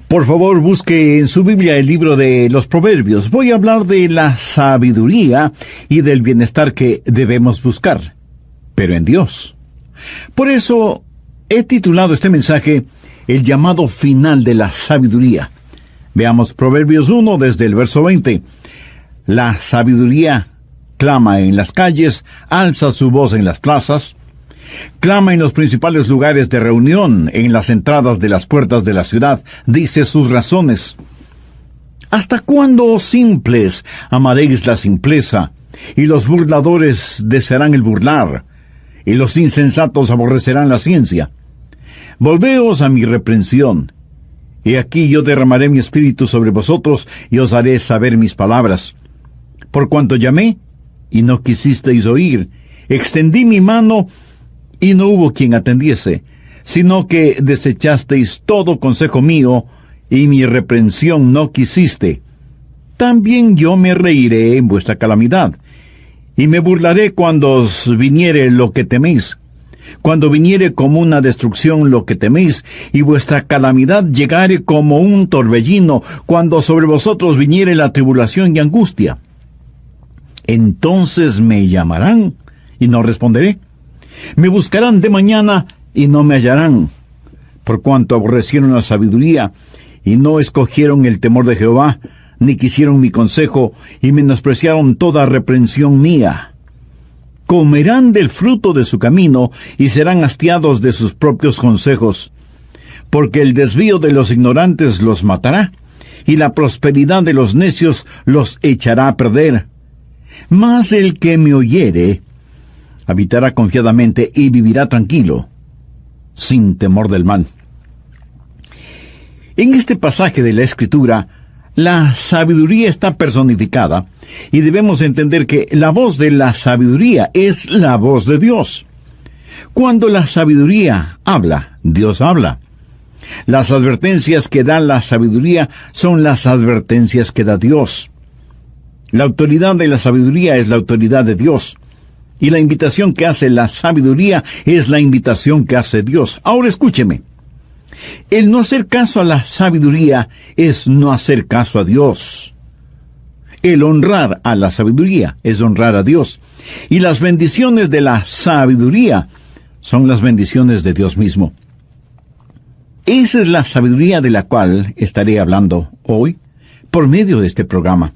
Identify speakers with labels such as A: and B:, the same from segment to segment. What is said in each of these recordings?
A: Por favor, busque en su Biblia el libro de los Proverbios. Voy a hablar de la sabiduría y del bienestar que debemos buscar, pero en Dios. Por eso he titulado este mensaje El llamado final de la sabiduría. Veamos Proverbios 1 desde el verso 20. La sabiduría clama en las calles, alza su voz en las plazas, clama en los principales lugares de reunión, en las entradas de las puertas de la ciudad, dice sus razones. ¿Hasta cuándo, oh simples, amaréis la simpleza, y los burladores desearán el burlar, y los insensatos aborrecerán la ciencia? Volveos a mi reprensión. He aquí yo derramaré mi espíritu sobre vosotros, y os haré saber mis palabras. Por cuanto llamé, y no quisisteis oír, extendí mi mano, y no hubo quien atendiese, sino que desechasteis todo consejo mío, y mi reprensión no quisiste. También yo me reiré en vuestra calamidad, y me burlaré cuando os viniere lo que teméis, cuando viniere como una destrucción lo que teméis, y vuestra calamidad llegare como un torbellino, cuando sobre vosotros viniere la tribulación y angustia. Entonces me llamarán, y no responderé. Me buscarán de mañana, y no me hallarán. Por cuanto aborrecieron la sabiduría, y no escogieron el temor de Jehová, ni quisieron mi consejo, y menospreciaron toda reprensión mía. Comerán del fruto de su camino, y serán hastiados de sus propios consejos. Porque el desvío de los ignorantes los matará, y la prosperidad de los necios los echará a perder. Mas el que me oyere habitará confiadamente y vivirá tranquilo, sin temor del mal. En este pasaje de la Escritura, la sabiduría está personificada, y debemos entender que la voz de la sabiduría es la voz de Dios. Cuando la sabiduría habla, Dios habla. Las advertencias que da la sabiduría son las advertencias que da Dios. La autoridad de la sabiduría es la autoridad de Dios. Y la invitación que hace la sabiduría es la invitación que hace Dios. Ahora escúcheme. El no hacer caso a la sabiduría es no hacer caso a Dios. El honrar a la sabiduría es honrar a Dios. Y las bendiciones de la sabiduría son las bendiciones de Dios mismo. Esa es la sabiduría de la cual estaré hablando hoy por medio de este programa.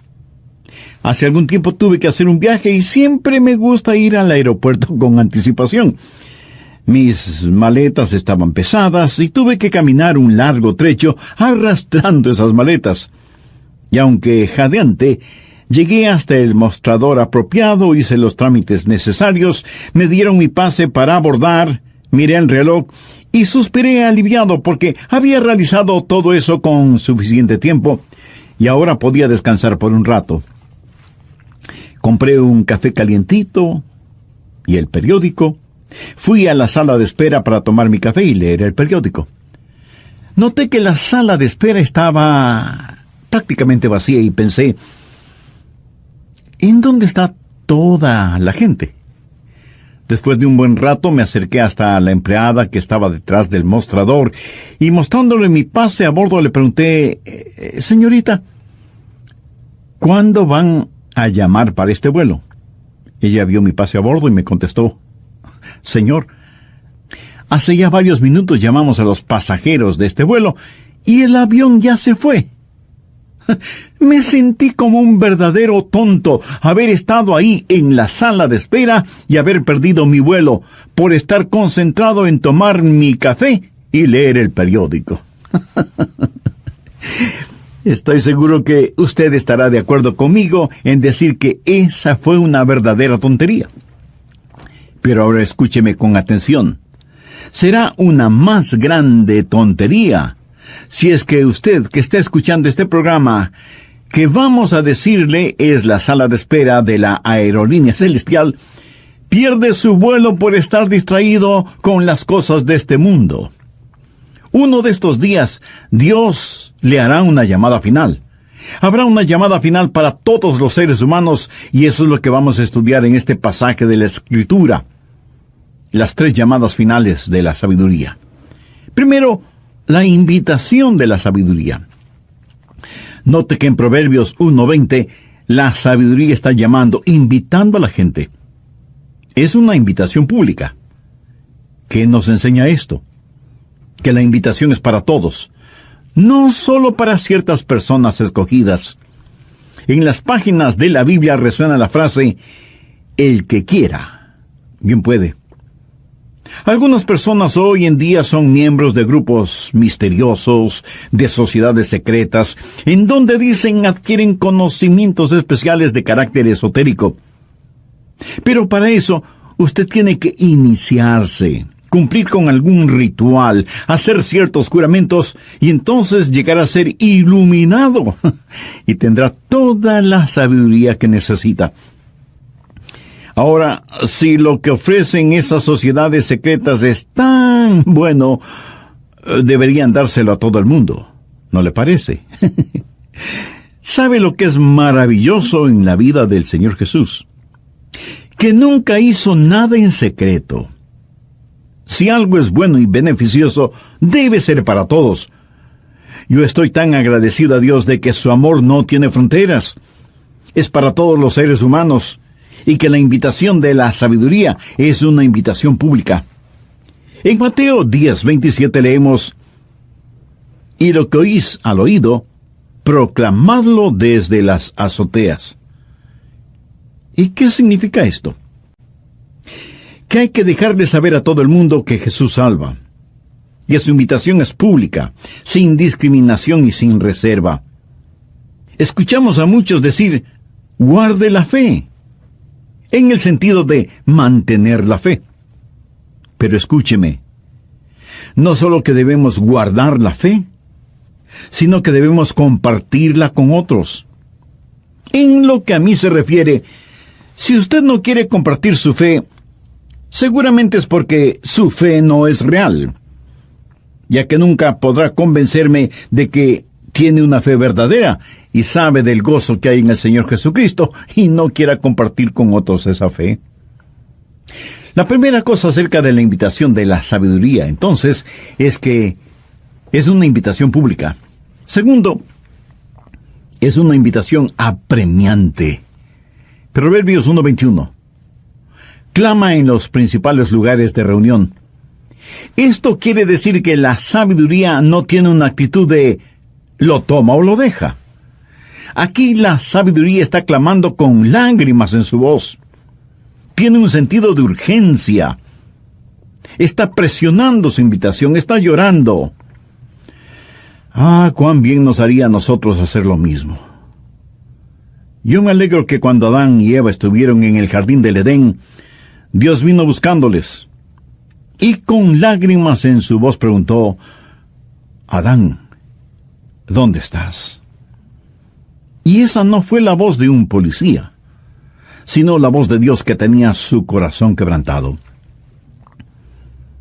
A: Hace algún tiempo tuve que hacer un viaje y siempre me gusta ir al aeropuerto con anticipación. Mis maletas estaban pesadas y tuve que caminar un largo trecho arrastrando esas maletas. Y aunque jadeante, llegué hasta el mostrador apropiado, hice los trámites necesarios, me dieron mi pase para abordar, miré el reloj y suspiré aliviado porque había realizado todo eso con suficiente tiempo y ahora podía descansar por un rato. Compré un café calientito y el periódico. Fui a la sala de espera para tomar mi café y leer el periódico. Noté que la sala de espera estaba prácticamente vacía y pensé, ¿en dónde está toda la gente? Después de un buen rato me acerqué hasta la empleada que estaba detrás del mostrador y mostrándole mi pase a bordo le pregunté, señorita, ¿cuándo van a llamar para este vuelo? Ella vio mi pase a bordo y me contestó, señor, hace ya varios minutos llamamos a los pasajeros de este vuelo y el avión ya se fue. Me sentí como un verdadero tonto haber estado ahí en la sala de espera y haber perdido mi vuelo por estar concentrado en tomar mi café y leer el periódico. Estoy seguro que usted estará de acuerdo conmigo en decir que esa fue una verdadera tontería. Pero ahora escúcheme con atención. Será una más grande tontería si es que usted que está escuchando este programa, que vamos a decirle es la sala de espera de la aerolínea celestial, pierde su vuelo por estar distraído con las cosas de este mundo. Uno de estos días, Dios le hará una llamada final. Habrá una llamada final para todos los seres humanos, y eso es lo que vamos a estudiar en este pasaje de la Escritura. Las 3 llamadas finales de la sabiduría. Primero, la invitación de la sabiduría. Note que en Proverbios 1:20, la sabiduría está llamando, invitando a la gente. Es una invitación pública. ¿Qué nos enseña esto? Que la invitación es para todos, no solo para ciertas personas escogidas. En las páginas de la Biblia resuena la frase, el que quiera, bien puede. Algunas personas hoy en día son miembros de grupos misteriosos, de sociedades secretas, en donde dicen adquieren conocimientos especiales de carácter esotérico. Pero para eso, usted tiene que iniciarse, cumplir con algún ritual, hacer ciertos juramentos, y entonces llegar a ser iluminado, y tendrá toda la sabiduría que necesita. Ahora, si lo que ofrecen esas sociedades secretas es tan bueno, deberían dárselo a todo el mundo, ¿no le parece? ¿Sabe lo que es maravilloso en la vida del Señor Jesús? Que nunca hizo nada en secreto. Si algo es bueno y beneficioso, debe ser para todos. Yo estoy tan agradecido a Dios de que su amor no tiene fronteras. Es para todos los seres humanos. Y que la invitación de la sabiduría es una invitación pública. En Mateo 10:27 leemos, y lo que oís al oído, proclamadlo desde las azoteas. ¿Y qué significa esto? Que hay que dejar de saber a todo el mundo que Jesús salva. Y su invitación es pública, sin discriminación y sin reserva. Escuchamos a muchos decir, guarde la fe, en el sentido de mantener la fe. Pero escúcheme, no solo que debemos guardar la fe, sino que debemos compartirla con otros. En lo que a mí se refiere, si usted no quiere compartir su fe, seguramente es porque su fe no es real, ya que nunca podrá convencerme de que tiene una fe verdadera y sabe del gozo que hay en el Señor Jesucristo y no quiera compartir con otros esa fe. La primera cosa acerca de la invitación de la sabiduría, entonces, es que es una invitación pública. Segundo, es una invitación apremiante. Proverbios 1:21. Clama en los principales lugares de reunión. Esto quiere decir que la sabiduría no tiene una actitud de lo toma o lo deja. Aquí la sabiduría está clamando con lágrimas en su voz. Tiene un sentido de urgencia. Está presionando su invitación, está llorando. Cuán bien nos haría a nosotros hacer lo mismo. Yo me alegro que cuando Adán y Eva estuvieron en el jardín del Edén, Dios vino buscándoles. Y con lágrimas en su voz preguntó, Adán, ¿dónde estás? Y esa no fue la voz de un policía, sino la voz de Dios que tenía su corazón quebrantado.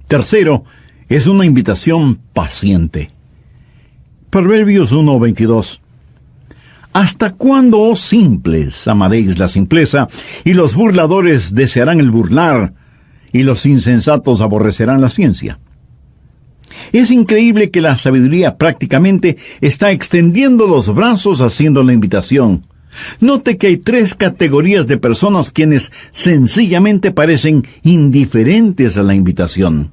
A: Tercero, es una invitación paciente. Proverbios 1:22. ¿Hasta cuándo, oh simples, amaréis la simpleza, y los burladores desearán el burlar, y los insensatos aborrecerán la ciencia? Es increíble que la sabiduría prácticamente está extendiendo los brazos haciendo la invitación. Note que hay 3 categorías de personas quienes sencillamente parecen indiferentes a la invitación.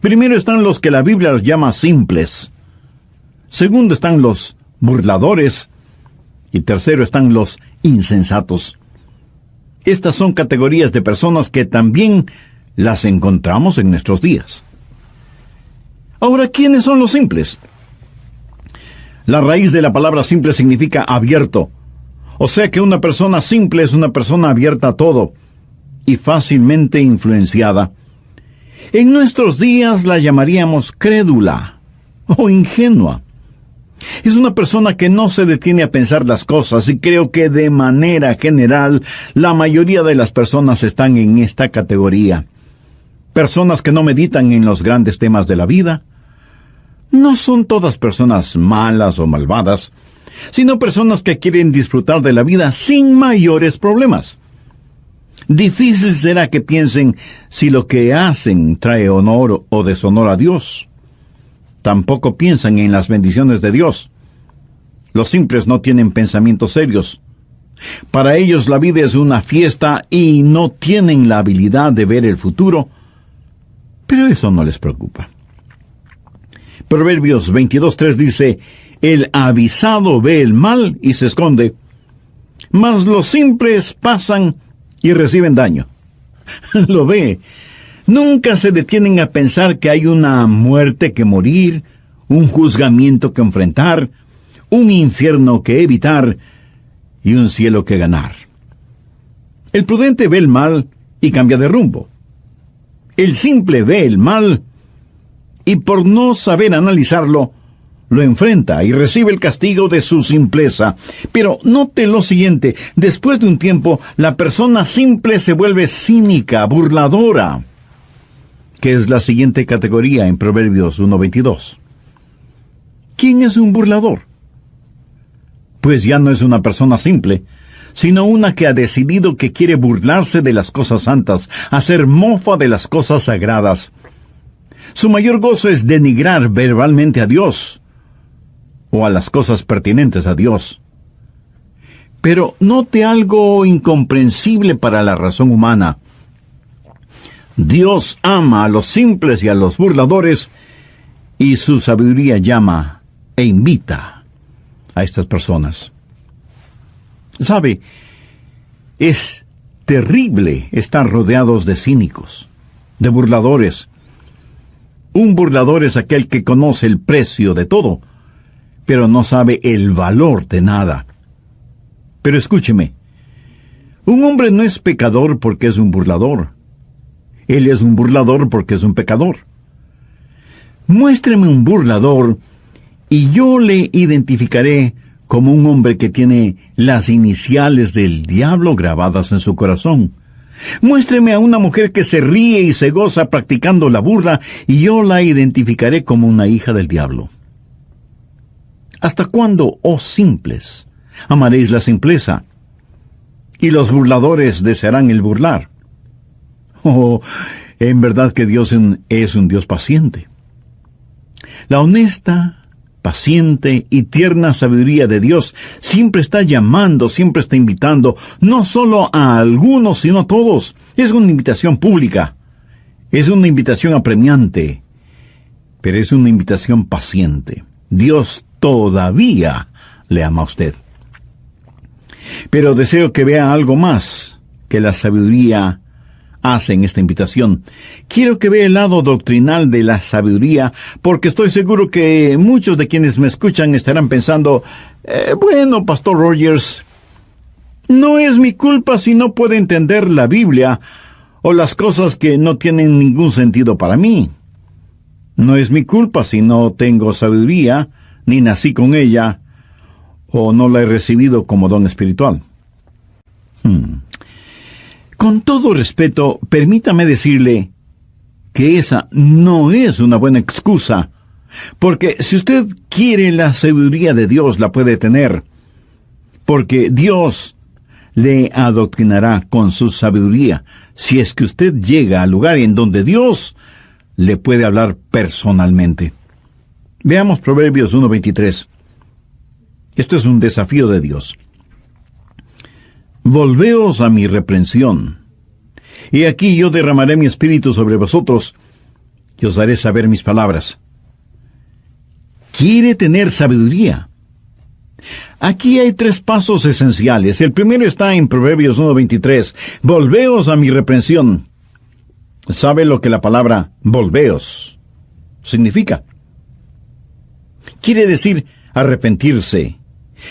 A: Primero están los que la Biblia los llama simples. Segundo están los burladores. Y tercero están los insensatos. Estas son categorías de personas que también las encontramos en nuestros días. Ahora, ¿quiénes son los simples? La raíz de la palabra simple significa abierto. O sea que una persona simple es una persona abierta a todo y fácilmente influenciada. En nuestros días la llamaríamos crédula o ingenua. Es una persona que no se detiene a pensar las cosas, y creo que de manera general la mayoría de las personas están en esta categoría. Personas que no meditan en los grandes temas de la vida. No son todas personas malas o malvadas, sino personas que quieren disfrutar de la vida sin mayores problemas. Difícil será que piensen si lo que hacen trae honor o deshonor a Dios. Tampoco piensan en las bendiciones de Dios. Los simples no tienen pensamientos serios. Para ellos la vida es una fiesta y no tienen la habilidad de ver el futuro, pero eso no les preocupa. Proverbios 22:3 dice: el avisado ve el mal y se esconde, mas los simples pasan y reciben daño. Lo ve. Nunca se detienen a pensar que hay una muerte que morir, un juzgamiento que enfrentar, un infierno que evitar y un cielo que ganar. El prudente ve el mal y cambia de rumbo. El simple ve el mal y por no saber analizarlo, lo enfrenta y recibe el castigo de su simpleza. Pero note lo siguiente: después de un tiempo, la persona simple se vuelve cínica, burladora, que es la siguiente categoría en Proverbios 1:22. ¿Quién es un burlador? Pues ya no es una persona simple, sino una que ha decidido que quiere burlarse de las cosas santas, hacer mofa de las cosas sagradas. Su mayor gozo es denigrar verbalmente a Dios, o a las cosas pertinentes a Dios. Pero note algo incomprensible para la razón humana. Dios ama a los simples y a los burladores, y su sabiduría llama e invita a estas personas. ¿Sabe? Es terrible estar rodeados de cínicos, de burladores. Un burlador es aquel que conoce el precio de todo, pero no sabe el valor de nada. Pero escúcheme, un hombre no es pecador porque es un burlador. Él es un burlador porque es un pecador. Muéstreme un burlador y yo le identificaré como un hombre que tiene las iniciales del diablo grabadas en su corazón. Muéstreme a una mujer que se ríe y se goza practicando la burla, y yo la identificaré como una hija del diablo. ¿Hasta cuándo, oh simples, amaréis la simpleza, y los burladores desearán el burlar? Oh, en verdad que Dios es un Dios paciente. La honesta, paciente y tierna sabiduría de Dios siempre está llamando, siempre está invitando, no solo a algunos, sino a todos. Es una invitación pública, es una invitación apremiante, pero es una invitación paciente. Dios todavía le ama a usted. Pero deseo que vea algo más que la sabiduría hace en esta invitación. Quiero que vea el lado doctrinal de la sabiduría, porque estoy seguro que muchos de quienes me escuchan estarán pensando, bueno, Pastor Rogers, no es mi culpa si no puedo entender la Biblia o las cosas que no tienen ningún sentido para mí. No es mi culpa si no tengo sabiduría, ni nací con ella, o no la he recibido como don espiritual. Con todo respeto, permítame decirle que esa no es una buena excusa, porque si usted quiere la sabiduría de Dios, la puede tener, porque Dios le adoctrinará con su sabiduría, si es que usted llega al lugar en donde Dios le puede hablar personalmente. Veamos Proverbios 1:23. Esto es un desafío de Dios. Volveos a mi reprensión, y aquí yo derramaré mi espíritu sobre vosotros, y os haré saber mis palabras. ¿Quiere tener sabiduría? Aquí hay 3 pasos esenciales. El primero está en Proverbios 1:23. Volveos a mi reprensión. ¿Sabe lo que la palabra volveos significa? Quiere decir arrepentirse.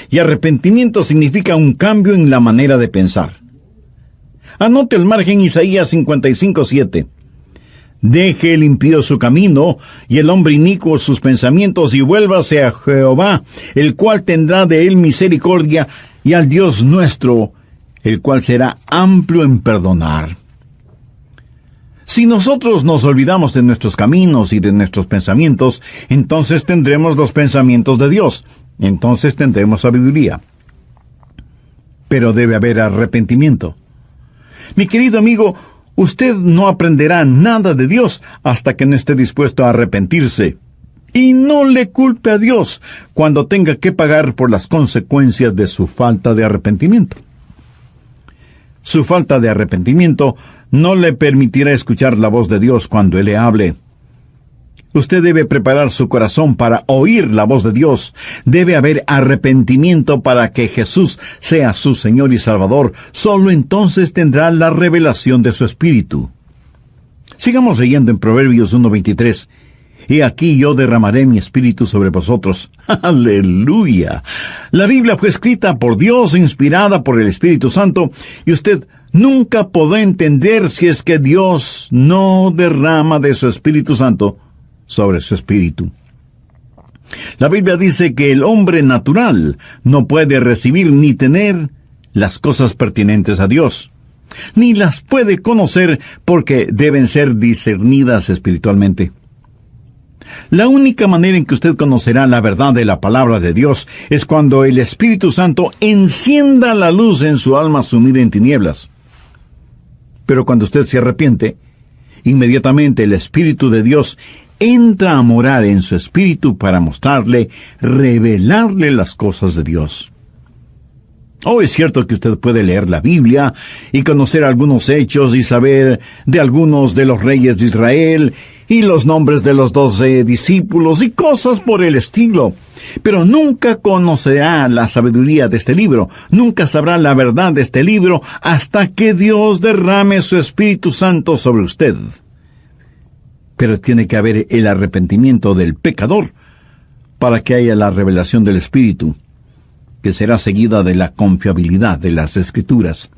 A: Y arrepentimiento significa un cambio en la manera de pensar. Anote el margen Isaías 55:7. Deje el impío su camino, y el hombre inicuo sus pensamientos, y vuélvase a Jehová, el cual tendrá de él misericordia, y al Dios nuestro, el cual será amplio en perdonar. Si nosotros nos olvidamos de nuestros caminos y de nuestros pensamientos, entonces tendremos los pensamientos de Dios. Entonces tendremos sabiduría. Pero debe haber arrepentimiento. Mi querido amigo, usted no aprenderá nada de Dios hasta que no esté dispuesto a arrepentirse Y no le culpe a Dios cuando tenga que pagar por las consecuencias de su falta de arrepentimiento. Su falta de arrepentimiento no le permitirá escuchar la voz de Dios cuando Él le hable. Usted debe preparar su corazón para oír la voz de Dios. Debe haber arrepentimiento para que Jesús sea su Señor y Salvador. Solo entonces tendrá la revelación de su Espíritu. Sigamos leyendo en Proverbios 1:23. He aquí yo derramaré mi espíritu sobre vosotros. ¡Aleluya! La Biblia fue escrita por Dios, inspirada por el Espíritu Santo, y usted nunca podrá entender si es que Dios no derrama de su Espíritu Santo sobre su espíritu. La Biblia dice que el hombre natural no puede recibir ni tener las cosas pertinentes a Dios, ni las puede conocer porque deben ser discernidas espiritualmente. La única manera en que usted conocerá la verdad de la palabra de Dios es cuando el Espíritu Santo encienda la luz en su alma sumida en tinieblas. Pero cuando usted se arrepiente, inmediatamente el Espíritu de Dios entra a morar en su espíritu para mostrarle, revelarle las cosas de Dios. Es cierto que usted puede leer la Biblia y conocer algunos hechos y saber de algunos de los reyes de Israel y los nombres de los 12 discípulos y cosas por el estilo. Pero nunca conocerá la sabiduría de este libro, nunca sabrá la verdad de este libro hasta que Dios derrame su Espíritu Santo sobre usted. Pero tiene que haber el arrepentimiento del pecador para que haya la revelación del Espíritu, que será seguida de la confiabilidad de las Escrituras.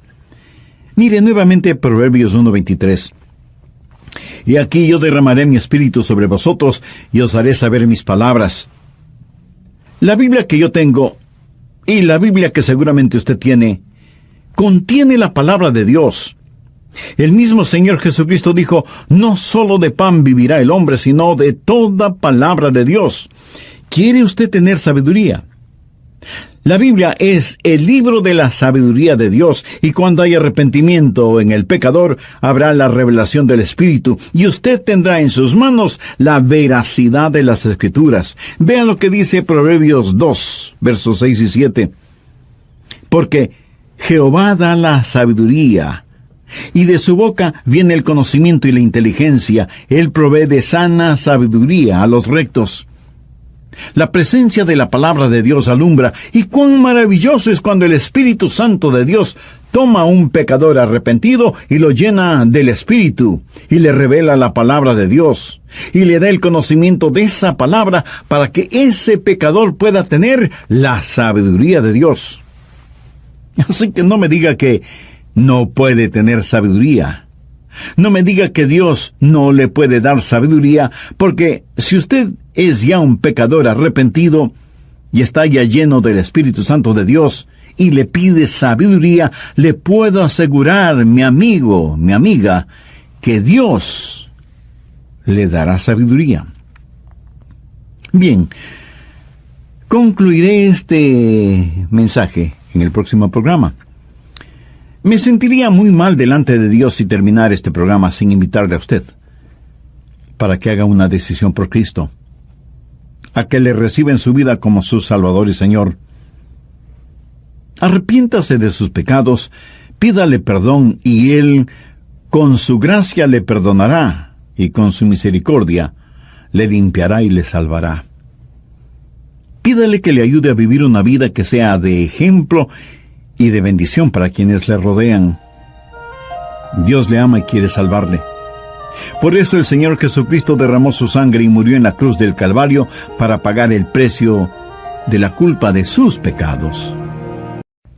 A: Mire nuevamente Proverbios 1:23. Y aquí yo derramaré mi espíritu sobre vosotros y os haré saber mis palabras. La Biblia que yo tengo, y la Biblia que seguramente usted tiene, contiene la palabra de Dios. El mismo Señor Jesucristo dijo, no solo de pan vivirá el hombre, sino de toda palabra de Dios. ¿Quiere usted tener sabiduría? La Biblia es el libro de la sabiduría de Dios, y cuando hay arrepentimiento en el pecador, habrá la revelación del Espíritu, y usted tendrá en sus manos la veracidad de las Escrituras. Vean lo que dice Proverbios 2, versos 6 y 7. Porque Jehová da la sabiduría, y de su boca viene el conocimiento y la inteligencia. Él provee de sana sabiduría a los rectos. La presencia de la palabra de Dios alumbra, y cuán maravilloso es cuando el Espíritu Santo de Dios toma a un pecador arrepentido y lo llena del Espíritu, y le revela la palabra de Dios, y le da el conocimiento de esa palabra para que ese pecador pueda tener la sabiduría de Dios. Así que no me diga que no puede tener sabiduría. No me diga que Dios no le puede dar sabiduría, porque si usted es ya un pecador arrepentido y está ya lleno del Espíritu Santo de Dios y le pide sabiduría, le puedo asegurar, mi amigo, mi amiga, que Dios le dará sabiduría. Bien, concluiré este mensaje en el próximo programa. Me sentiría muy mal delante de Dios si terminar este programa sin invitarle a usted para que haga una decisión por Cristo, a que le reciba en su vida como su Salvador y Señor. Arrepiéntase de sus pecados, pídale perdón y Él, con su gracia, le perdonará y con su misericordia le limpiará y le salvará. Pídale que le ayude a vivir una vida que sea de ejemplo y de bendición para quienes le rodean. Dios le ama y quiere salvarle. Por eso el Señor Jesucristo derramó su sangre y murió en la cruz del Calvario para pagar el precio de la culpa de sus pecados.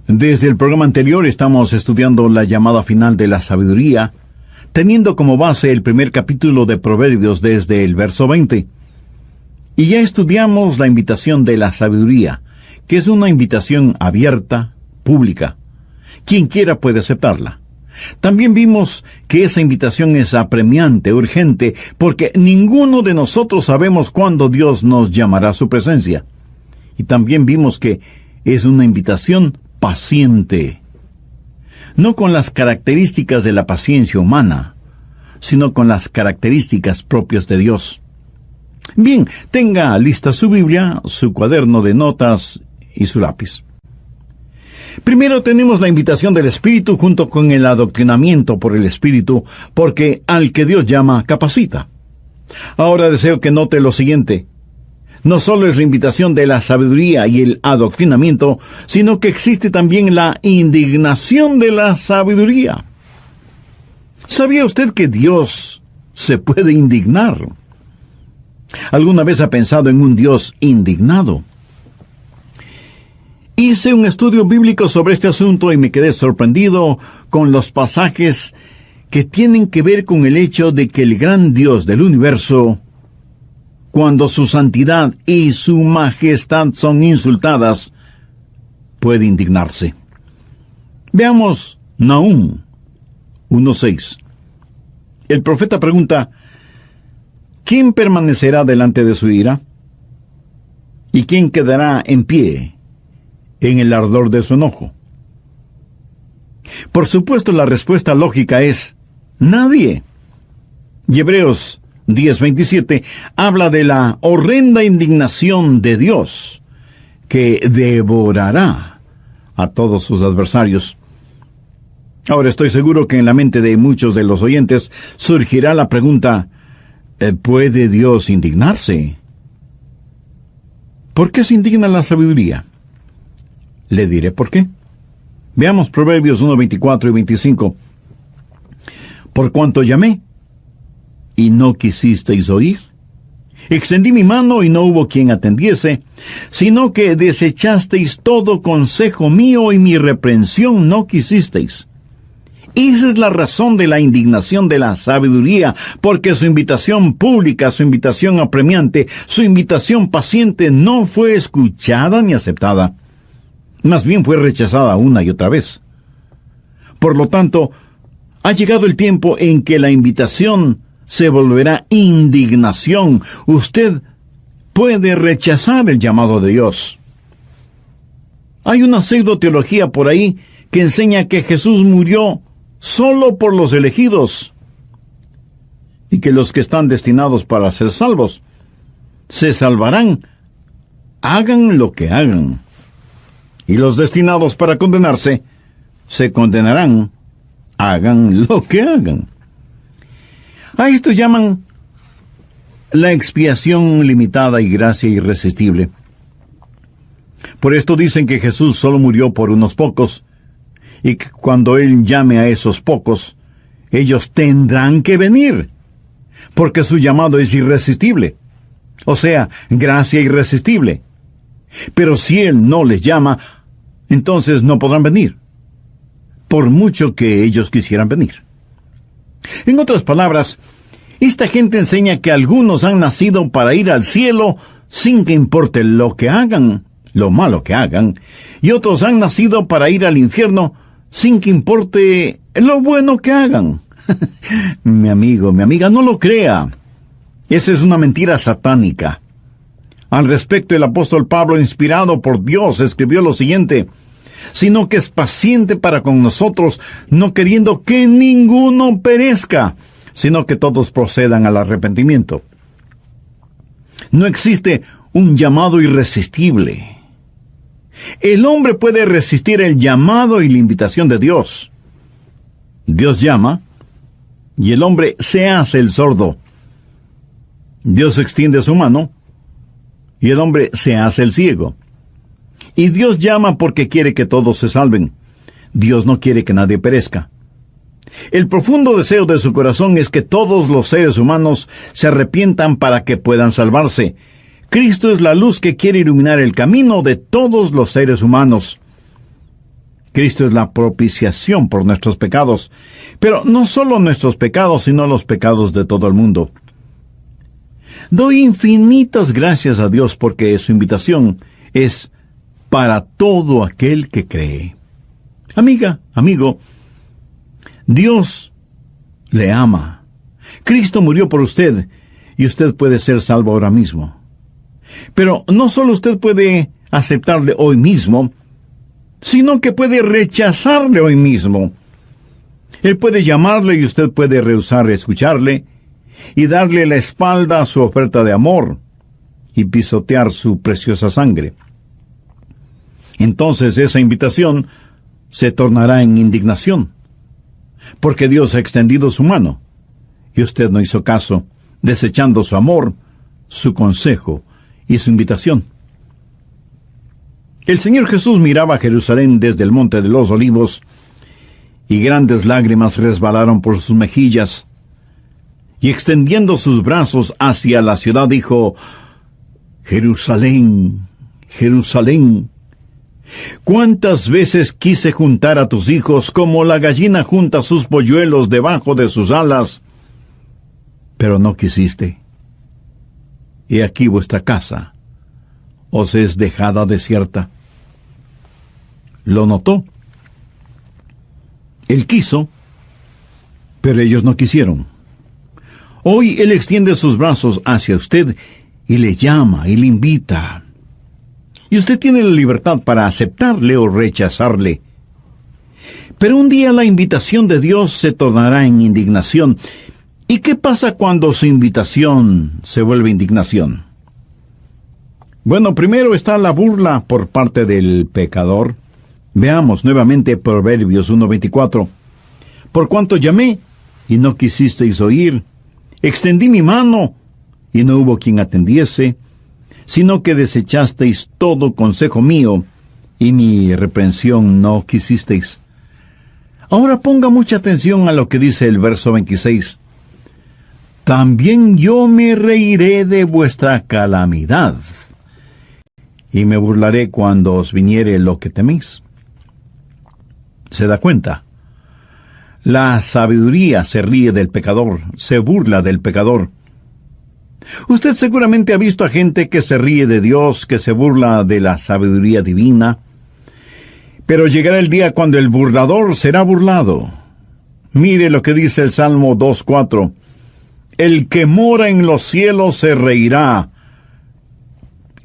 A: Desde el programa anterior estamos estudiando la llamada final de la sabiduría, teniendo como base el primer capítulo de Proverbios desde el verso 20. Y ya estudiamos la invitación de la sabiduría, que es una invitación abierta, pública. Quien quiera puede aceptarla. También vimos que esa invitación es apremiante, urgente, porque ninguno de nosotros sabemos cuándo Dios nos llamará a su presencia. Y también vimos que es una invitación paciente, no con las características de la paciencia humana, sino con las características propias de Dios. Bien, tenga lista su Biblia, su cuaderno de notas y su lápiz. Primero tenemos la invitación del Espíritu junto con el adoctrinamiento por el Espíritu, porque al que Dios llama, capacita. Ahora deseo que note lo siguiente. No solo es la invitación de la sabiduría y el adoctrinamiento, sino que existe también la indignación de la sabiduría. ¿Sabía usted que Dios se puede indignar? ¿Alguna vez ha pensado en un Dios indignado? Hice un estudio bíblico sobre este asunto y me quedé sorprendido con los pasajes que tienen que ver con el hecho de que el gran Dios del universo, cuando su santidad y su majestad son insultadas, puede indignarse. Veamos Nahum 1:6. El profeta pregunta: ¿quién permanecerá delante de su ira? ¿Y quién quedará en pie en el ardor de su enojo? Por supuesto, la respuesta lógica es nadie. Y Hebreos 10:27 habla de la horrenda indignación de Dios que devorará a todos sus adversarios. Ahora estoy seguro que en la mente de muchos de los oyentes surgirá la pregunta: ¿puede Dios indignarse? ¿Por qué se indigna la sabiduría? Le diré por qué. Veamos Proverbios 1:24 y 25. Por cuanto llamé, y no quisisteis oír, extendí mi mano y no hubo quien atendiese, sino que desechasteis todo consejo mío y mi reprensión no quisisteis. Esa es la razón de la indignación de la sabiduría, porque su invitación pública, su invitación apremiante, su invitación paciente no fue escuchada ni aceptada. Más bien fue rechazada una y otra vez. Por lo tanto, ha llegado el tiempo en que la invitación se volverá indignación. Usted puede rechazar el llamado de Dios. Hay una pseudo-teología por ahí que enseña que Jesús murió solo por los elegidos y que los que están destinados para ser salvos se salvarán, hagan lo que hagan. Y los destinados para condenarse se condenarán, hagan lo que hagan. A esto llaman la expiación limitada y gracia irresistible. Por esto dicen que Jesús solo murió por unos pocos, y que cuando Él llame a esos pocos, ellos tendrán que venir, porque su llamado es irresistible, o sea, gracia irresistible. Pero si Él no les llama, entonces no podrán venir, por mucho que ellos quisieran venir. En otras palabras, esta gente enseña que algunos han nacido para ir al cielo sin que importe lo que hagan, lo malo que hagan, y otros han nacido para ir al infierno sin que importe lo bueno que hagan. Mi amigo, mi amiga, no lo crea. Esa es una mentira satánica. Al respecto, el apóstol Pablo, inspirado por Dios, escribió lo siguiente: sino que es paciente para con nosotros, no queriendo que ninguno perezca, sino que todos procedan al arrepentimiento. No existe un llamado irresistible. El hombre puede resistir el llamado y la invitación de Dios. Dios llama, y el hombre se hace el sordo. Dios extiende su mano, y el hombre se hace el ciego. Y Dios llama porque quiere que todos se salven. Dios no quiere que nadie perezca. El profundo deseo de su corazón es que todos los seres humanos se arrepientan para que puedan salvarse. Cristo es la luz que quiere iluminar el camino de todos los seres humanos. Cristo es la propiciación por nuestros pecados, pero no solo nuestros pecados, sino los pecados de todo el mundo. Doy infinitas gracias a Dios porque su invitación es para todo aquel que cree. Amiga, amigo, Dios le ama. Cristo murió por usted y usted puede ser salvo ahora mismo. Pero no solo usted puede aceptarle hoy mismo, sino que puede rechazarle hoy mismo. Él puede llamarle y usted puede rehusar escucharle, y darle la espalda a su oferta de amor y pisotear su preciosa sangre. Entonces esa invitación se tornará en indignación, porque Dios ha extendido su mano y usted no hizo caso, desechando su amor, su consejo y su invitación. El Señor Jesús miraba a Jerusalén desde el Monte de los Olivos, y grandes lágrimas resbalaron por sus mejillas, y extendiendo sus brazos hacia la ciudad dijo: Jerusalén, Jerusalén, ¿cuántas veces quise juntar a tus hijos como la gallina junta sus polluelos debajo de sus alas, pero no quisiste? He aquí vuestra casa os es dejada desierta. Lo notó. Él quiso, pero ellos no quisieron. Hoy Él extiende sus brazos hacia usted y le llama y le invita. Y usted tiene la libertad para aceptarle o rechazarle. Pero un día la invitación de Dios se tornará en indignación. ¿Y qué pasa cuando su invitación se vuelve indignación? Bueno, primero está la burla por parte del pecador. Veamos nuevamente Proverbios 1:24. Por cuanto llamé, y no quisisteis oír, extendí mi mano, y no hubo quien atendiese, sino que desechasteis todo consejo mío, y mi reprensión no quisisteis. Ahora ponga mucha atención a lo que dice el verso 26. También yo me reiré de vuestra calamidad, y me burlaré cuando os viniere lo que teméis. ¿Se da cuenta? La sabiduría se ríe del pecador, se burla del pecador. Usted seguramente ha visto a gente que se ríe de Dios, que se burla de la sabiduría divina, pero llegará el día cuando el burlador será burlado. Mire lo que dice el Salmo 2:4. El que mora en los cielos se reirá.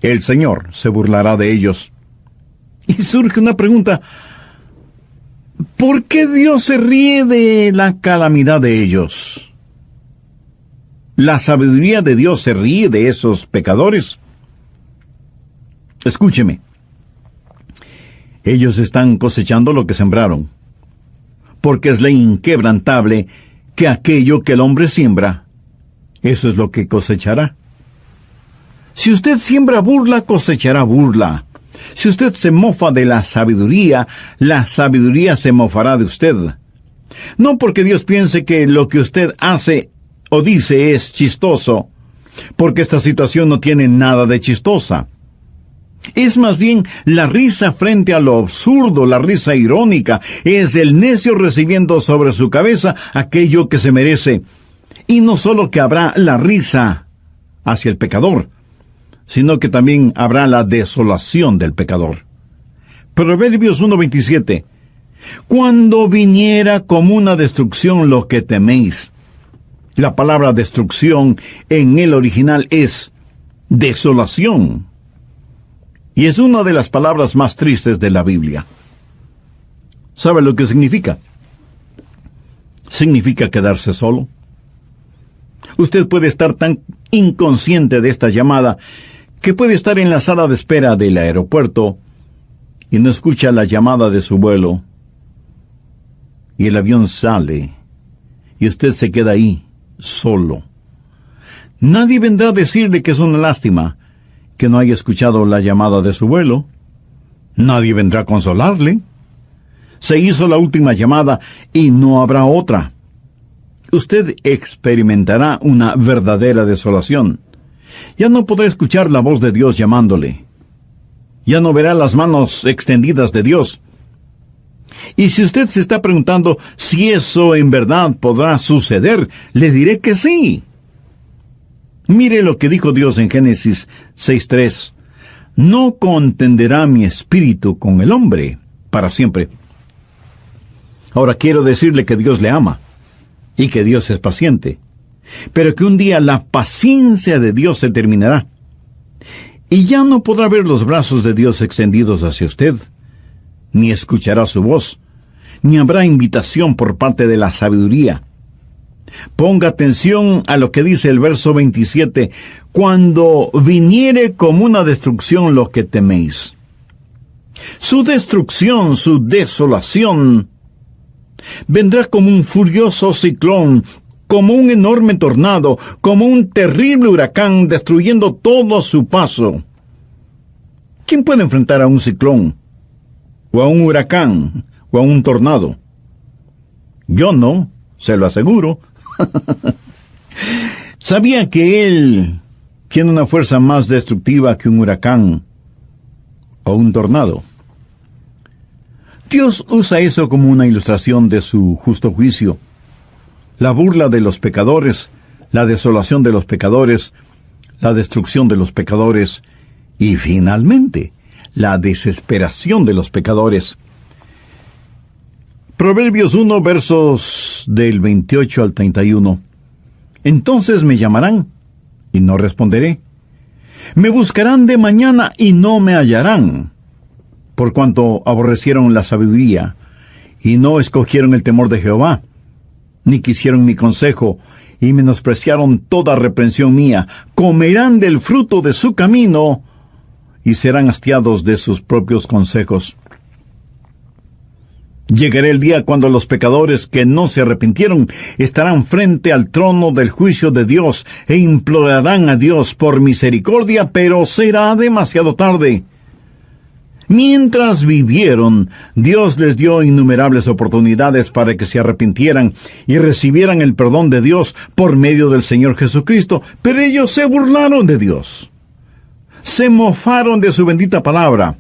A: El Señor se burlará de ellos. Y surge una pregunta: ¿por qué Dios se ríe de la calamidad de ellos? ¿La sabiduría de Dios se ríe de esos pecadores? Escúcheme. Ellos están cosechando lo que sembraron, porque es ley inquebrantable que aquello que el hombre siembra, eso es lo que cosechará. Si usted siembra burla, cosechará burla. Si usted se mofa de la sabiduría se mofará de usted. No porque Dios piense que lo que usted hace o dice es chistoso, porque esta situación no tiene nada de chistosa. Es más bien la risa frente a lo absurdo, la risa irónica. Es el necio recibiendo sobre su cabeza aquello que se merece. Y no solo que habrá la risa hacia el pecador, sino que también habrá la desolación del pecador. Proverbios 1:27. Cuando viniera como una destrucción lo que teméis. La palabra destrucción en el original es desolación. Y es una de las palabras más tristes de la Biblia. ¿Sabe lo que significa? Significa quedarse solo. Usted puede estar tan inconsciente de esta llamada que puede estar en la sala de espera del aeropuerto y no escucha la llamada de su vuelo. Y el avión sale y usted se queda ahí, solo. Nadie vendrá a decirle que es una lástima que no haya escuchado la llamada de su vuelo. Nadie vendrá a consolarle. Se hizo la última llamada y no habrá otra. Usted experimentará una verdadera desolación. Ya no podrá escuchar la voz de Dios llamándole. Ya no verá las manos extendidas de Dios. Y si usted se está preguntando si eso en verdad podrá suceder, le diré que sí. Mire lo que dijo Dios en Génesis 6:3. No contenderá mi espíritu con el hombre para siempre. Ahora quiero decirle que Dios le ama y que Dios es paciente, pero que un día la paciencia de Dios se terminará. Y ya no podrá ver los brazos de Dios extendidos hacia usted, ni escuchará su voz, ni habrá invitación por parte de la sabiduría. Ponga atención a lo que dice el verso 27. Cuando viniere como una destrucción lo que teméis. Su destrucción, su desolación, vendrá como un furioso ciclón, como un enorme tornado, como un terrible huracán, destruyendo todo a su paso. ¿Quién puede enfrentar a un ciclón, o a un huracán, o a un tornado? Yo no, se lo aseguro. ¿Sabía que él tiene una fuerza más destructiva que un huracán o un tornado? Dios usa eso como una ilustración de su justo juicio. La burla de los pecadores, la desolación de los pecadores, la destrucción de los pecadores y, finalmente, la desesperación de los pecadores. Proverbios 1, versos del 28 al 31. Entonces me llamarán, y no responderé. Me buscarán de mañana, y no me hallarán. Por cuanto aborrecieron la sabiduría, y no escogieron el temor de Jehová, ni quisieron mi consejo, y menospreciaron toda reprensión mía, comerán del fruto de su camino, y serán hastiados de sus propios consejos. Llegará el día cuando los pecadores que no se arrepintieron estarán frente al trono del juicio de Dios e implorarán a Dios por misericordia, pero será demasiado tarde. Mientras vivieron, Dios les dio innumerables oportunidades para que se arrepintieran y recibieran el perdón de Dios por medio del Señor Jesucristo, pero ellos se burlaron de Dios. Se mofaron de su bendita palabra.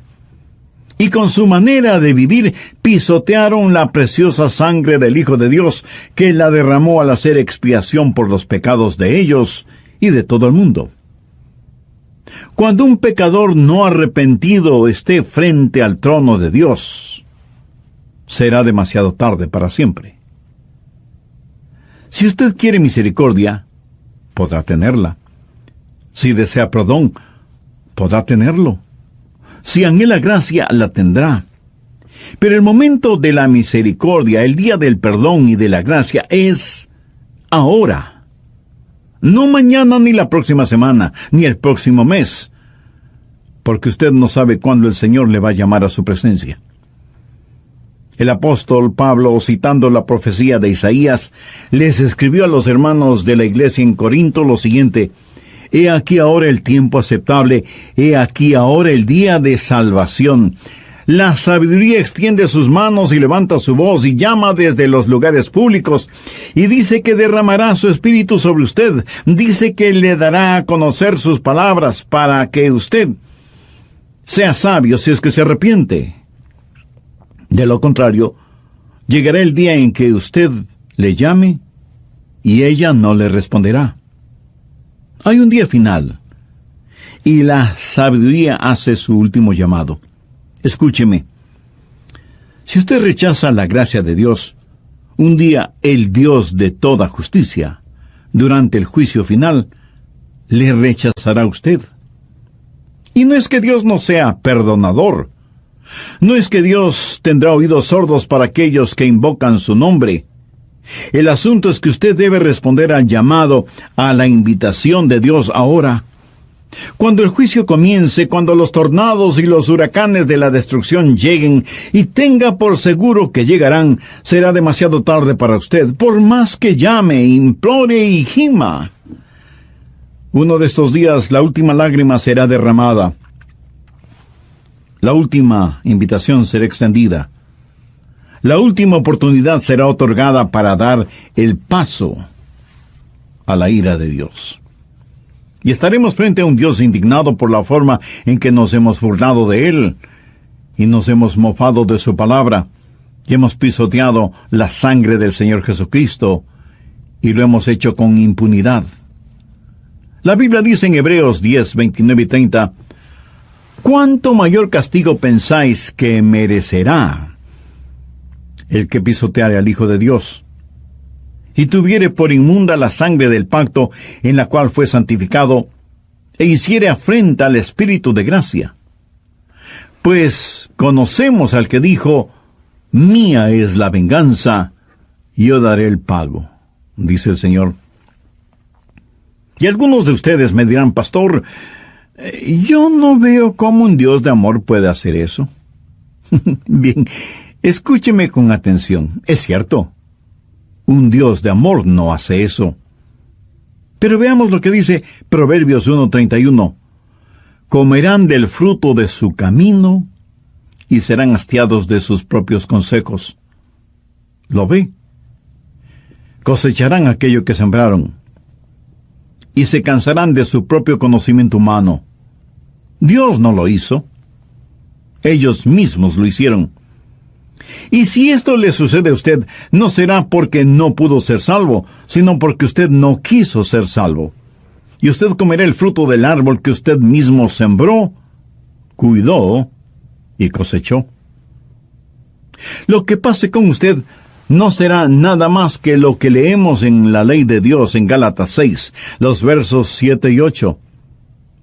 A: Y con su manera de vivir pisotearon la preciosa sangre del Hijo de Dios, que la derramó al hacer expiación por los pecados de ellos y de todo el mundo. Cuando un pecador no arrepentido esté frente al trono de Dios, será demasiado tarde para siempre. Si usted quiere misericordia, podrá tenerla. Si desea perdón, podrá tenerlo. Si anhela gracia, la tendrá. Pero el momento de la misericordia, el día del perdón y de la gracia, es ahora. No mañana, ni la próxima semana, ni el próximo mes, porque usted no sabe cuándo el Señor le va a llamar a su presencia. El apóstol Pablo, citando la profecía de Isaías, les escribió a los hermanos de la iglesia en Corinto lo siguiente: He aquí ahora el tiempo aceptable, he aquí ahora el día de salvación. La sabiduría extiende sus manos y levanta su voz y llama desde los lugares públicos, y dice que derramará su espíritu sobre usted, dice que le dará a conocer sus palabras para que usted sea sabio si es que se arrepiente. De lo contrario, llegará el día en que usted le llame y ella no le responderá. Hay un día final, y la sabiduría hace su último llamado. Escúcheme. Si usted rechaza la gracia de Dios, un día el Dios de toda justicia, durante el juicio final, le rechazará a usted. Y no es que Dios no sea perdonador. No es que Dios tendrá oídos sordos para aquellos que invocan su nombre. El asunto es que usted debe responder al llamado, a la invitación de Dios ahora. Cuando el juicio comience, cuando los tornados y los huracanes de la destrucción lleguen, y tenga por seguro que llegarán, será demasiado tarde para usted, por más que llame, implore y gima. Uno de estos días la última lágrima será derramada. La última invitación será extendida. La última oportunidad será otorgada para dar el paso a la ira de Dios. Y estaremos frente a un Dios indignado por la forma en que nos hemos burlado de Él, y nos hemos mofado de su palabra, y hemos pisoteado la sangre del Señor Jesucristo, y lo hemos hecho con impunidad. La Biblia dice en Hebreos 10, 29 y 30, ¿cuánto mayor castigo pensáis que merecerá el que pisoteare al Hijo de Dios, y tuviere por inmunda la sangre del pacto en la cual fue santificado, e hiciere afrenta al Espíritu de gracia? Pues conocemos al que dijo, mía es la venganza, yo daré el pago, dice el Señor. Y algunos de ustedes me dirán, pastor, yo no veo cómo un Dios de amor puede hacer eso. Bien, escúcheme con atención. Es cierto, un Dios de amor no hace eso. Pero veamos lo que dice Proverbios 1:31. Comerán del fruto de su camino y serán hastiados de sus propios consejos. ¿Lo ve? Cosecharán aquello que sembraron y se cansarán de su propio conocimiento humano. Dios no lo hizo. Ellos mismos lo hicieron. Y si esto le sucede a usted, no será porque no pudo ser salvo, sino porque usted no quiso ser salvo. Y usted comerá el fruto del árbol que usted mismo sembró, cuidó y cosechó. Lo que pase con usted no será nada más que lo que leemos en la ley de Dios en Gálatas 6, los versos 7 y 8.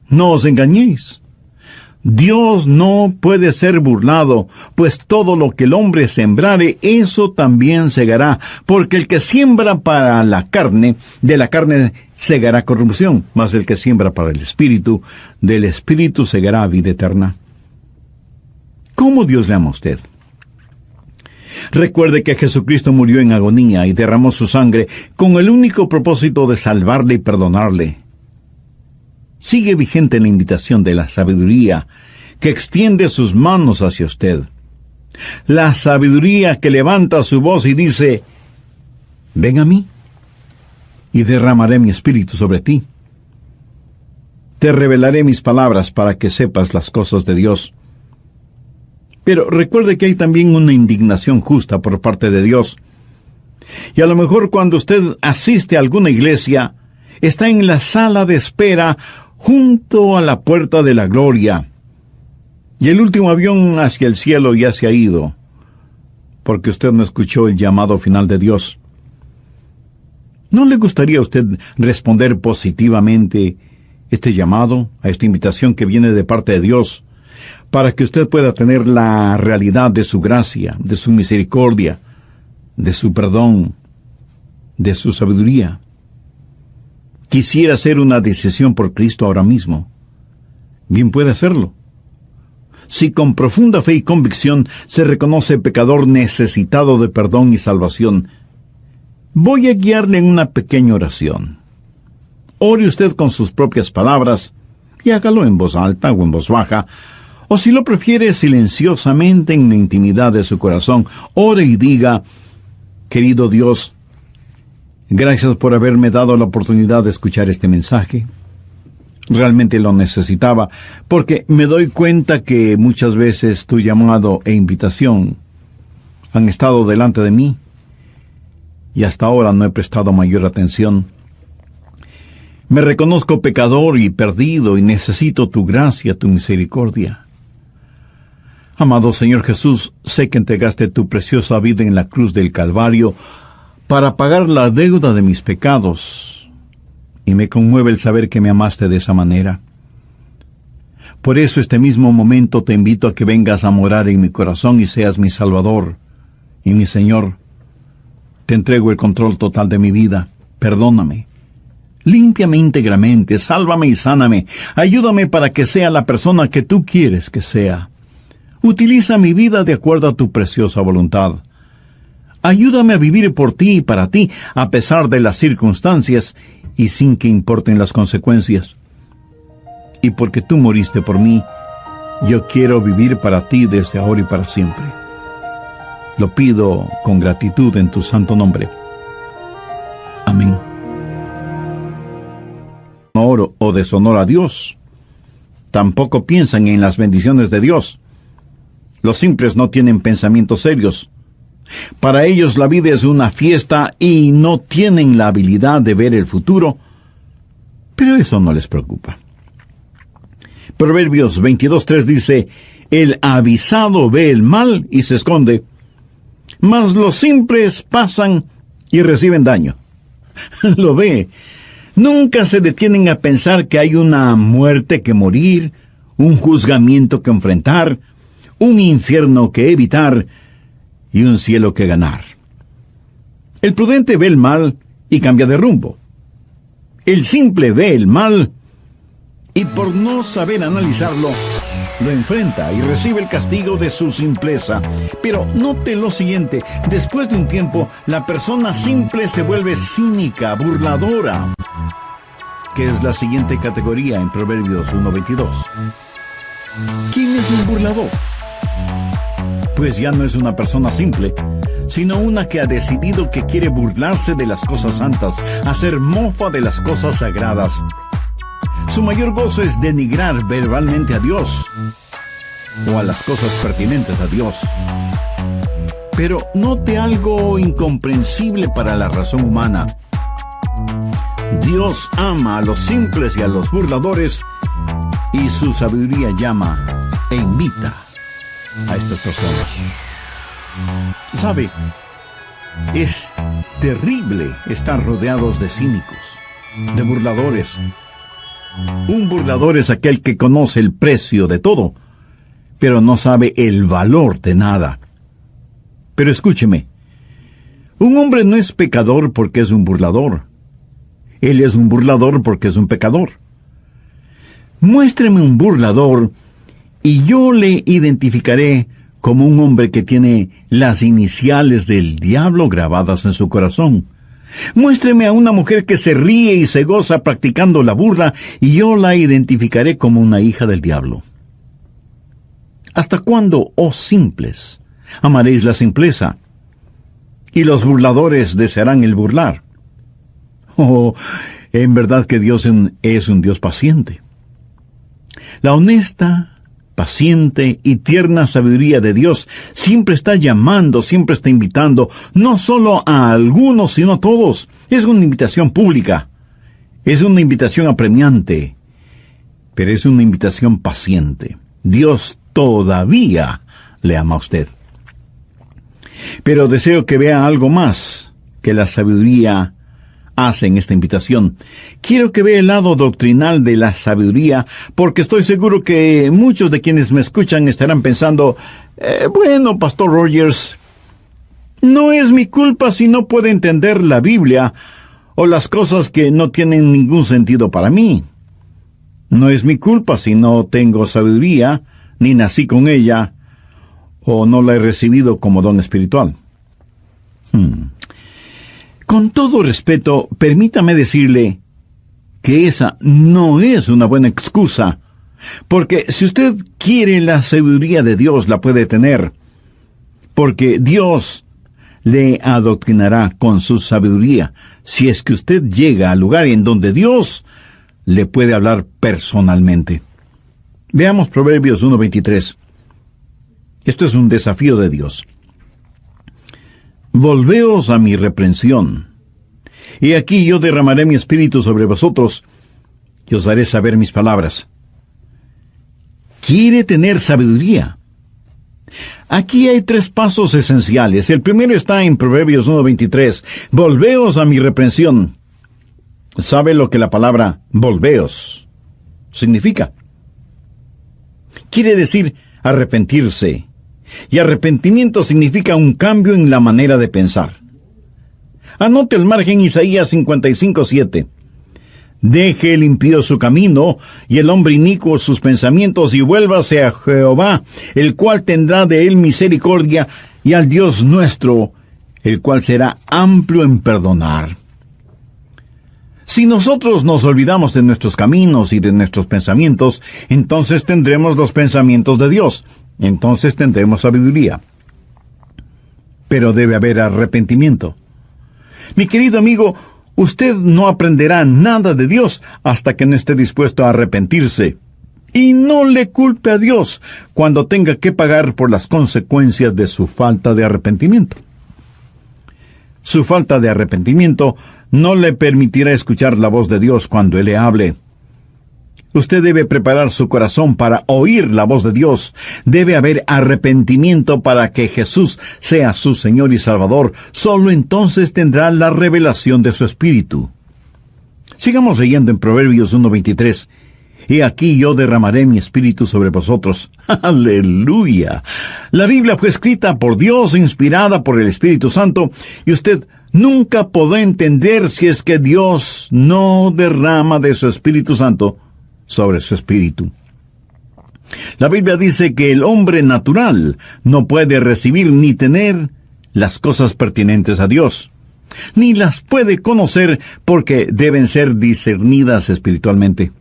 A: No os engañéis. Dios no puede ser burlado, pues todo lo que el hombre sembrare, eso también segará, porque el que siembra para la carne, de la carne segará corrupción, mas el que siembra para el Espíritu, del Espíritu segará vida eterna. ¿Cómo Dios le ama a usted? Recuerde que Jesucristo murió en agonía y derramó su sangre con el único propósito de salvarle y perdonarle. Sigue vigente la invitación de la sabiduría que extiende sus manos hacia usted. La sabiduría que levanta su voz y dice, ven a mí y derramaré mi espíritu sobre ti. Te revelaré mis palabras para que sepas las cosas de Dios. Pero recuerde que hay también una indignación justa por parte de Dios. Y a lo mejor cuando usted asiste a alguna iglesia, está en la sala de espera junto a la puerta de la gloria. Y el último avión hacia el cielo ya se ha ido, porque usted no escuchó el llamado final de Dios. ¿No le gustaría a usted responder positivamente este llamado, a esta invitación que viene de parte de Dios, para que usted pueda tener la realidad de su gracia, de su misericordia, de su perdón, de su sabiduría? Quisiera hacer una decisión por Cristo ahora mismo. Bien puede hacerlo. Si con profunda fe y convicción se reconoce pecador necesitado de perdón y salvación, voy a guiarle en una pequeña oración. Ore usted con sus propias palabras y hágalo en voz alta o en voz baja, o si lo prefiere silenciosamente en la intimidad de su corazón. Ore y diga, querido Dios, gracias por haberme dado la oportunidad de escuchar este mensaje. Realmente lo necesitaba, porque me doy cuenta que muchas veces tu llamado e invitación han estado delante de mí y hasta ahora no he prestado mayor atención. Me reconozco pecador y perdido y necesito tu gracia, tu misericordia. Amado Señor Jesús, sé que entregaste tu preciosa vida en la cruz del Calvario para pagar la deuda de mis pecados, y me conmueve el saber que me amaste de esa manera. Por eso este mismo momento te invito a que vengas a morar en mi corazón y seas mi Salvador y mi Señor. Te entrego el control total de mi vida. Perdóname. Límpiame íntegramente, sálvame y sáname. Ayúdame para que sea la persona que tú quieres que sea. Utiliza mi vida de acuerdo a tu preciosa voluntad. Ayúdame a vivir por ti y para ti, a pesar de las circunstancias y sin que importen las consecuencias. Y porque tú moriste por mí, yo quiero vivir para ti desde ahora y para siempre. Lo pido con gratitud en tu santo nombre. Amén. Honor o deshonor a Dios. Tampoco piensan en las bendiciones de Dios. Los simples no tienen pensamientos serios. Para ellos la vida es una fiesta y no tienen la habilidad de ver el futuro, pero eso no les preocupa. Proverbios 22:3 dice, el avisado ve el mal y se esconde, mas los simples pasan y reciben daño. Lo ve. Nunca se detienen a pensar que hay una muerte que morir, un juzgamiento que enfrentar, un infierno que evitar y un cielo que ganar. El prudente ve el mal y cambia de rumbo. El simple ve el mal y por no saber analizarlo, lo enfrenta y recibe el castigo de su simpleza. Pero note lo siguiente: después de un tiempo, la persona simple se vuelve cínica, burladora, que es la siguiente categoría en Proverbios 1:22. ¿Quién es un burlador? Pues ya no es una persona simple, sino una que ha decidido que quiere burlarse de las cosas santas, hacer mofa de las cosas sagradas. Su mayor gozo es denigrar verbalmente a Dios o a las cosas pertinentes a Dios. Pero note algo incomprensible para la razón humana. Dios ama a los simples y a los burladores, y su sabiduría llama e invita a estas personas. ¿Sabe? Es terrible estar rodeados de cínicos, de burladores. Un burlador es aquel que conoce el precio de todo, pero no sabe el valor de nada. Pero escúcheme, un hombre no es pecador porque es un burlador. Él es un burlador porque es un pecador. Muéstreme un burlador y yo le identificaré como un hombre que tiene las iniciales del diablo grabadas en su corazón. Muéstreme a una mujer que se ríe y se goza practicando la burla, y yo la identificaré como una hija del diablo. ¿Hasta cuándo, oh simples, amaréis la simpleza, y los burladores desearán el burlar? Oh, en verdad que Dios es un Dios paciente. La honesta, paciente y tierna sabiduría de Dios siempre está llamando, siempre está invitando, no solo a algunos, sino a todos. Es una invitación pública, es una invitación apremiante, pero es una invitación paciente. Dios todavía le ama a usted. Pero deseo que vea algo más que la sabiduría hace en esta invitación. Quiero que vea el lado doctrinal de la sabiduría, porque estoy seguro que muchos de quienes me escuchan estarán pensando, bueno, Pastor Rogers, no es mi culpa si no puedo entender la Biblia o las cosas que no tienen ningún sentido para mí. No es mi culpa si no tengo sabiduría, ni nací con ella, o no la he recibido como don espiritual. Con todo respeto, permítame decirle que esa no es una buena excusa, porque si usted quiere la sabiduría de Dios, la puede tener, porque Dios le adoctrinará con su sabiduría, si es que usted llega al lugar en donde Dios le puede hablar personalmente. Veamos Proverbios 1:23. Esto es un desafío de Dios. Volveos a mi reprensión, y aquí yo derramaré mi espíritu sobre vosotros, y os haré saber mis palabras. ¿Quiere tener sabiduría? Aquí hay 3 pasos esenciales. El primero está en Proverbios 1:23. Volveos a mi reprensión. ¿Sabe lo que la palabra volveos significa? Quiere decir arrepentirse. Y arrepentimiento significa un cambio en la manera de pensar. Anote al margen Isaías 55:7. Deje el impío su camino, y el hombre inicuo sus pensamientos, y vuélvase a Jehová, el cual tendrá de él misericordia, y al Dios nuestro, el cual será amplio en perdonar. Si nosotros nos olvidamos de nuestros caminos y de nuestros pensamientos, entonces tendremos los pensamientos de Dios. Entonces tendremos sabiduría. Pero debe haber arrepentimiento. Mi querido amigo, usted no aprenderá nada de Dios hasta que no esté dispuesto a arrepentirse. Y no le culpe a Dios cuando tenga que pagar por las consecuencias de su falta de arrepentimiento. Su falta de arrepentimiento no le permitirá escuchar la voz de Dios cuando Él le hable. Usted debe preparar su corazón para oír la voz de Dios. Debe haber arrepentimiento para que Jesús sea su Señor y Salvador. Solo entonces tendrá la revelación de su Espíritu. Sigamos leyendo en Proverbios 1:23. He aquí yo derramaré mi espíritu sobre vosotros. ¡Aleluya! La Biblia fue escrita por Dios, inspirada por el Espíritu Santo, y usted nunca podrá entender si es que Dios no derrama de su Espíritu Santo sobre su espíritu. La Biblia dice que el hombre natural no puede recibir ni tener las cosas pertinentes a Dios, ni las puede conocer porque deben ser discernidas espiritualmente.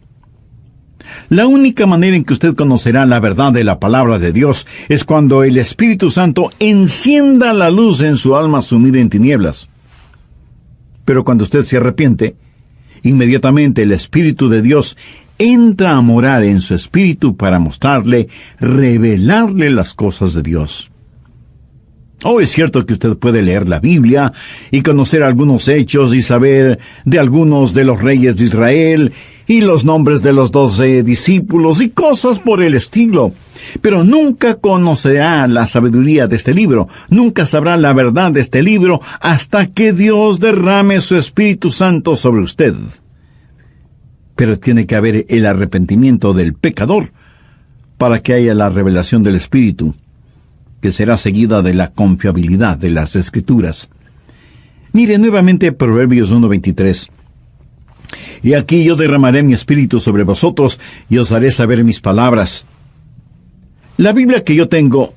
A: La única manera en que usted conocerá la verdad de la palabra de Dios es cuando el Espíritu Santo encienda la luz en su alma sumida en tinieblas. Pero cuando usted se arrepiente, inmediatamente el Espíritu de Dios entra a morar en su espíritu para mostrarle, revelarle las cosas de Dios. Es cierto que usted puede leer la Biblia y conocer algunos hechos y saber de algunos de los reyes de Israel y los nombres de los 12 discípulos y cosas por el estilo. Pero nunca conocerá la sabiduría de este libro, nunca sabrá la verdad de este libro hasta que Dios derrame su Espíritu Santo sobre usted. Pero tiene que haber el arrepentimiento del pecador para que haya la revelación del Espíritu, que será seguida de la confiabilidad de las Escrituras. Mire nuevamente Proverbios 1:23. Y aquí yo derramaré mi espíritu sobre vosotros, y os haré saber mis palabras. La Biblia que yo tengo,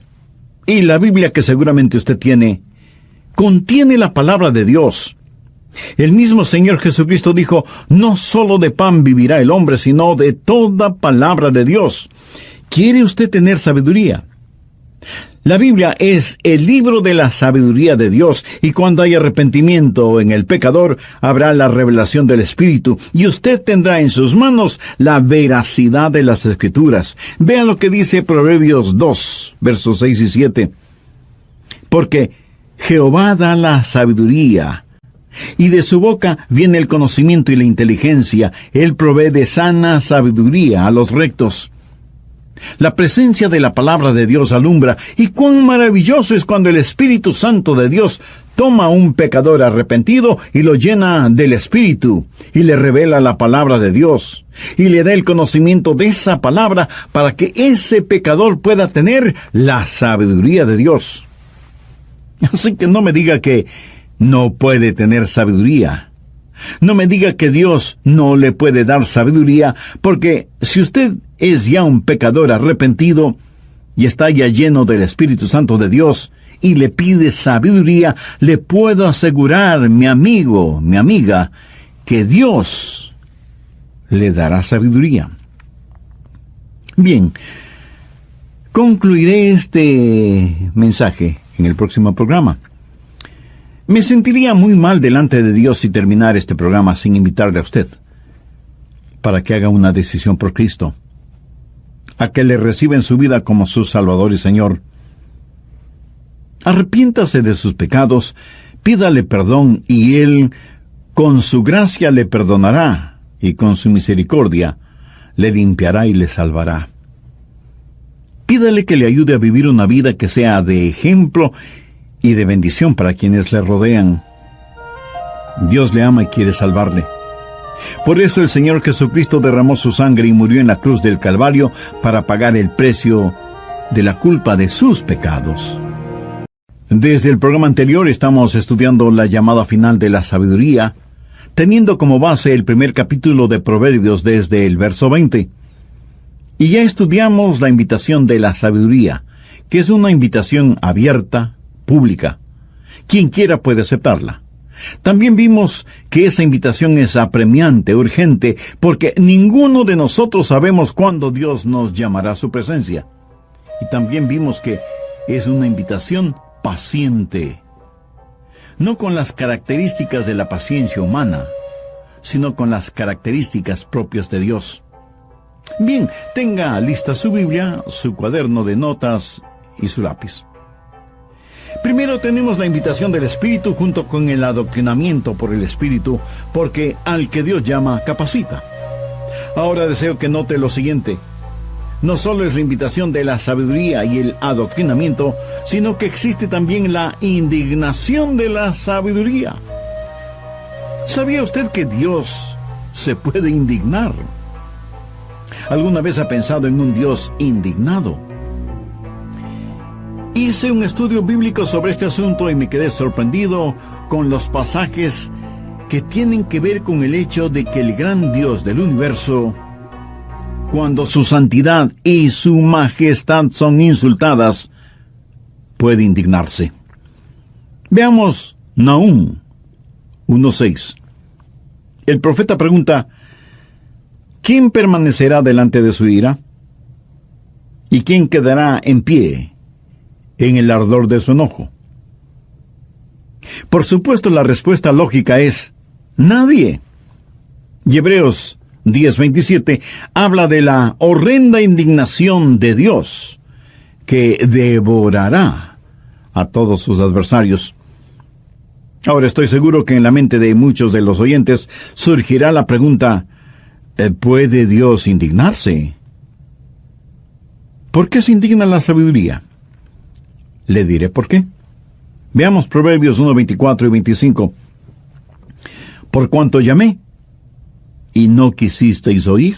A: y la Biblia que seguramente usted tiene, contiene la palabra de Dios. El mismo Señor Jesucristo dijo, no solo de pan vivirá el hombre, sino de toda palabra de Dios. ¿Quiere usted tener sabiduría? La Biblia es el libro de la sabiduría de Dios, y cuando hay arrepentimiento en el pecador, habrá la revelación del Espíritu, y usted tendrá en sus manos la veracidad de las Escrituras. Vea lo que dice Proverbios 2, versos 6 y 7. Porque Jehová da la sabiduría, y de su boca viene el conocimiento y la inteligencia. Él provee de sana sabiduría a los rectos. La presencia de la palabra de Dios alumbra, y cuán maravilloso es cuando el Espíritu Santo de Dios toma a un pecador arrepentido y lo llena del Espíritu, y le revela la palabra de Dios, y le da el conocimiento de esa palabra para que ese pecador pueda tener la sabiduría de Dios. Así que no me diga que no puede tener sabiduría. No me diga que Dios no le puede dar sabiduría, porque si usted es ya un pecador arrepentido y está ya lleno del Espíritu Santo de Dios y le pide sabiduría, le puedo asegurar, mi amigo, mi amiga, que Dios le dará sabiduría. Bien, concluiré este mensaje en el próximo programa. Me sentiría muy mal delante de Dios si terminara este programa sin invitarle a usted para que haga una decisión por Cristo, a que le reciba en su vida como su Salvador y Señor. Arrepiéntase de sus pecados, pídale perdón y Él, con su gracia, le perdonará y con su misericordia le limpiará y le salvará. Pídale que le ayude a vivir una vida que sea de ejemplo y de bendición para quienes le rodean. Dios le ama y quiere salvarle. Por eso el Señor Jesucristo derramó su sangre y murió en la cruz del Calvario para pagar el precio de la culpa de sus pecados. Desde el programa anterior estamos estudiando la llamada final de la sabiduría, teniendo como base el primer capítulo de Proverbios desde el verso 20. Y ya estudiamos la invitación de la sabiduría, que es una invitación abierta, pública. Quien quiera puede aceptarla. También vimos que esa invitación es apremiante, urgente, porque ninguno de nosotros sabemos cuándo Dios nos llamará a su presencia. Y también vimos que es una invitación paciente, no con las características de la paciencia humana, sino con las características propias de Dios. Bien, tenga lista su Biblia, su cuaderno de notas y su lápiz. Primero tenemos la invitación del Espíritu junto con el adoctrinamiento por el Espíritu, porque al que Dios llama, capacita. Ahora deseo que note lo siguiente. No solo es la invitación de la sabiduría y el adoctrinamiento, sino que existe también la indignación de la sabiduría. ¿Sabía usted que Dios se puede indignar? ¿Alguna vez ha pensado en un Dios indignado? Hice un estudio bíblico sobre este asunto y me quedé sorprendido con los pasajes que tienen que ver con el hecho de que el gran Dios del universo, cuando su santidad y su majestad son insultadas, puede indignarse. Veamos Nahum 1:6. El profeta pregunta: ¿quién permanecerá delante de su ira? ¿Y quién quedará en pie en el ardor de su enojo? Por supuesto, la respuesta lógica es nadie. Y Hebreos 10:27 habla de la horrenda indignación de Dios que devorará a todos sus adversarios. Ahora, estoy seguro que en la mente de muchos de los oyentes surgirá la pregunta: ¿puede Dios indignarse? ¿Por qué se indigna la sabiduría? Le diré por qué. Veamos Proverbios 1:24 y 25. Por cuanto llamé, y no quisisteis oír.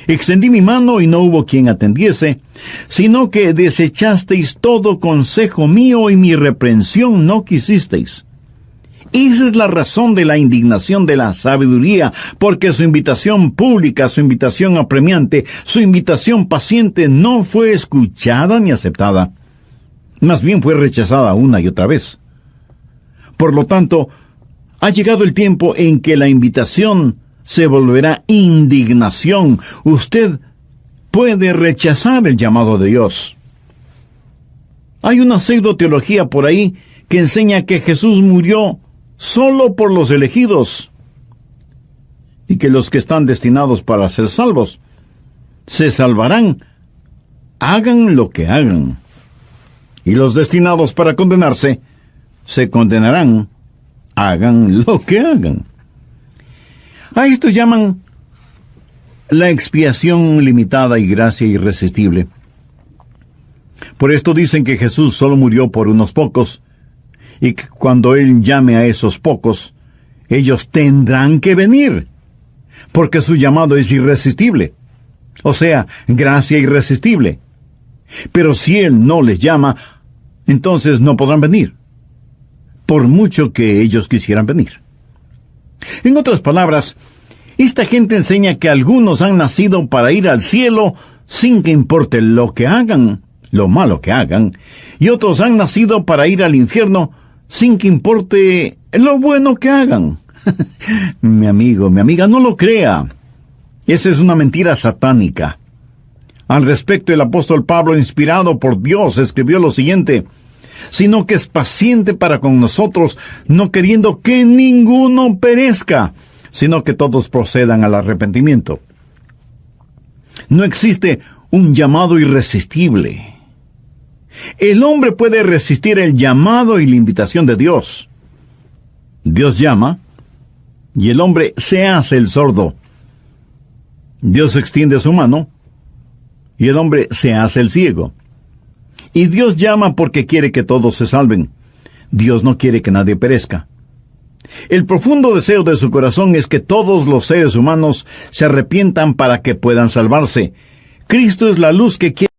A: Extendí mi mano y no hubo quien atendiese, sino que desechasteis todo consejo mío y mi reprensión no quisisteis. Esa es la razón de la indignación de la sabiduría, porque su invitación pública, su invitación apremiante, su invitación paciente no fue escuchada ni aceptada. Más bien fue rechazada una y otra vez. Por lo tanto, ha llegado el tiempo en que la invitación se volverá indignación. Usted puede rechazar el llamado de Dios. Hay una pseudo-teología por ahí que enseña que Jesús murió solo por los elegidos y que los que están destinados para ser salvos se salvarán, hagan lo que hagan. Y los destinados para condenarse se condenarán, hagan lo que hagan. A esto llaman la expiación limitada y gracia irresistible. Por esto dicen que Jesús solo murió por unos pocos, y que cuando Él llame a esos pocos, ellos tendrán que venir, porque su llamado es irresistible, o sea, gracia irresistible. Pero si Él no les llama, entonces no podrán venir, por mucho que ellos quisieran venir. En otras palabras, esta gente enseña que algunos han nacido para ir al cielo sin que importe lo que hagan, lo malo que hagan, y otros han nacido para ir al infierno sin que importe lo bueno que hagan. Mi amigo, mi amiga, no lo crea. Esa es una mentira satánica. Al respecto, el apóstol Pablo, inspirado por Dios, escribió lo siguiente: sino que es paciente para con nosotros, no queriendo que ninguno perezca, sino que todos procedan al arrepentimiento. No existe un llamado irresistible. El hombre puede resistir el llamado y la invitación de Dios. Dios llama, y el hombre se hace el sordo. Dios extiende su mano, y el hombre se hace el ciego. Y Dios llama porque quiere que todos se salven. Dios no quiere que nadie perezca. El profundo deseo de su corazón es que todos los seres humanos se arrepientan para que puedan salvarse. Cristo es la luz que quiere